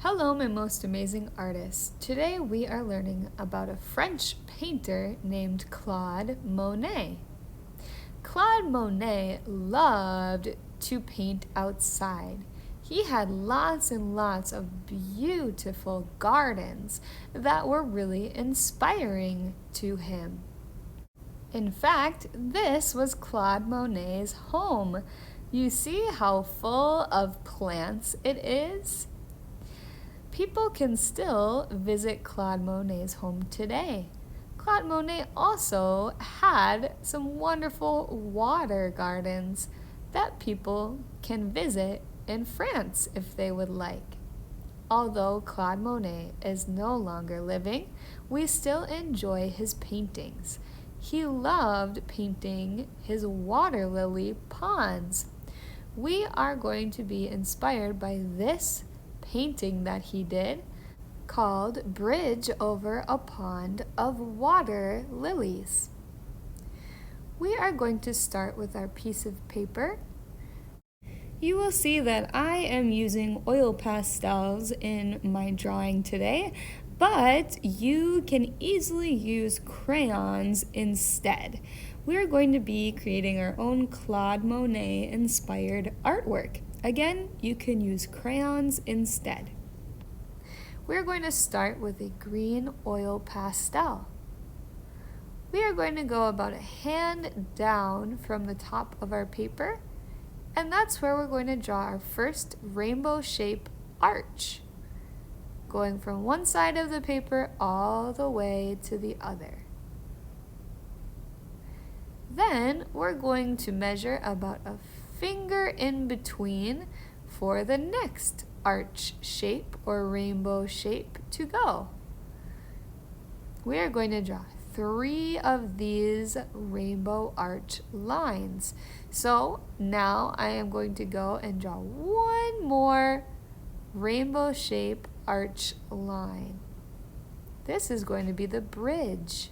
Hello, my most amazing artists. Today we are learning about a French painter named Claude Monet. Claude Monet loved to paint outside. He had lots and lots of beautiful gardens that were really inspiring to him. In fact, this was Claude Monet's home. You see how full of plants it is? People can still visit Claude Monet's home today. Claude Monet also had some wonderful water gardens that people can visit in France if they would like. Although Claude Monet is no longer living, we still enjoy his paintings. He loved painting his water lily ponds. We are going to be inspired by this painting that he did called Bridge Over a Pond of Water Lilies. We are going to start with our piece of paper. You will see that I am using oil pastels in my drawing today, but you can easily use crayons instead. We are going to be creating our own Claude Monet inspired artwork. Again, you can use crayons instead. We're going to start with a green oil pastel. We are going to go about a hand down from the top of our paper, and that's where we're going to draw our first rainbow shape arch, going from one side of the paper all the way to the other. Then we're going to measure about a finger in between for the next arch shape or rainbow shape to go. We are going to draw 3 of these rainbow arch lines. So now I am going to go and draw one more rainbow shape arch line. This is going to be the bridge.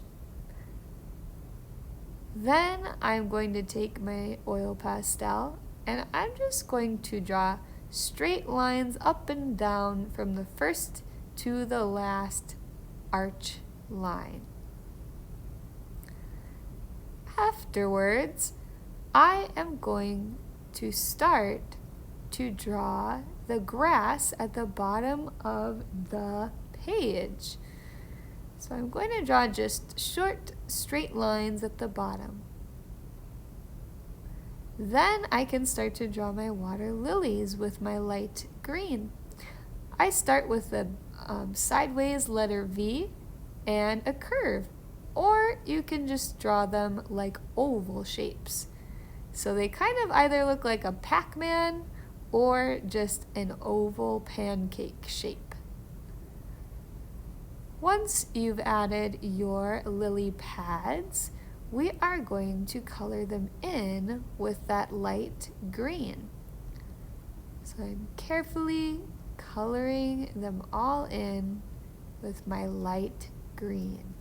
Then I'm going to take my oil pastel and I'm just going to draw straight lines up and down from the first to the last arch line. Afterwards, I am going to start to draw the grass at the bottom of the page. So I'm going to draw just short, straight lines at the bottom. Then I can start to draw my water lilies with my light green. I start with a sideways letter V and a curve, or you can just draw them like oval shapes. So they kind of either look like a Pac-Man or just an oval pancake shape. Once you've added your lily pads, we are going to color them in with that light green. So I'm carefully coloring them all in with my light green.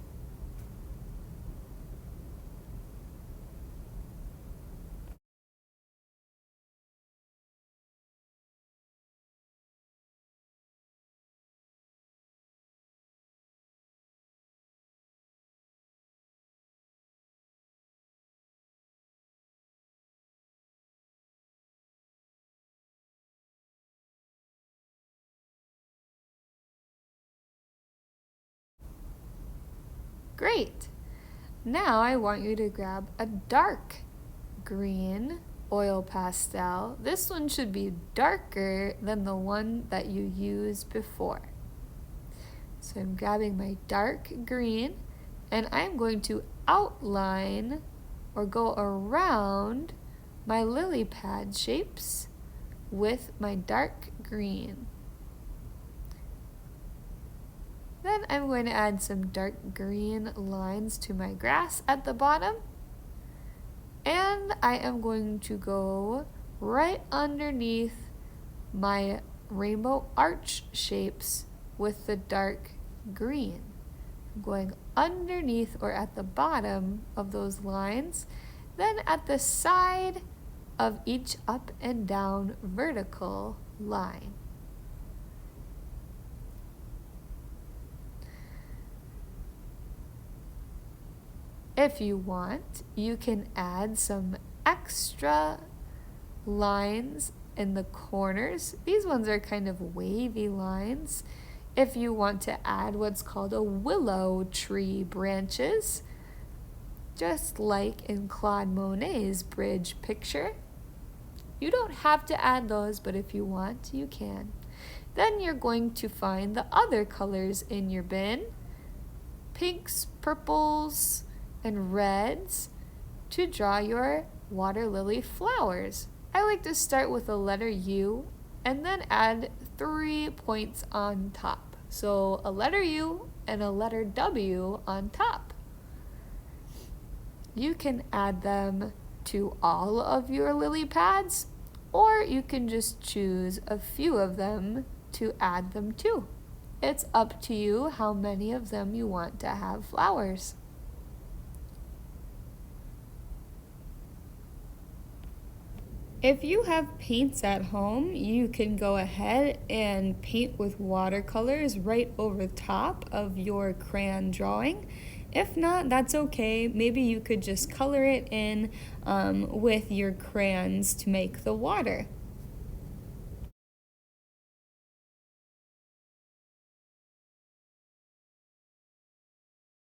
Great! Now I want you to grab a dark green oil pastel. This one should be darker than the one that you used before. So I'm grabbing my dark green and I'm going to outline or go around my lily pad shapes with my dark green. Then I'm going to add some dark green lines to my grass at the bottom. And I am going to go right underneath my rainbow arch shapes with the dark green. I'm going underneath or at the bottom of those lines, then at the side of each up and down vertical line. If you want, you can add some extra lines in the corners. These ones are kind of wavy lines. If you want to add what's called a willow tree branches, just like in Claude Monet's bridge picture. You don't have to add those, but if you want, you can. Then you're going to find the other colors in your bin, pinks, purples, and reds, to draw your water lily flowers. I like to start with a letter U and then add 3 points on top. So a letter U and a letter W on top. You can add them to all of your lily pads, or you can just choose a few of them to add them to. It's up to you how many of them you want to have flowers. If you have paints at home, you can go ahead and paint with watercolors right over top of your crayon drawing. If not, that's okay. Maybe you could just color it in with your crayons to make the water.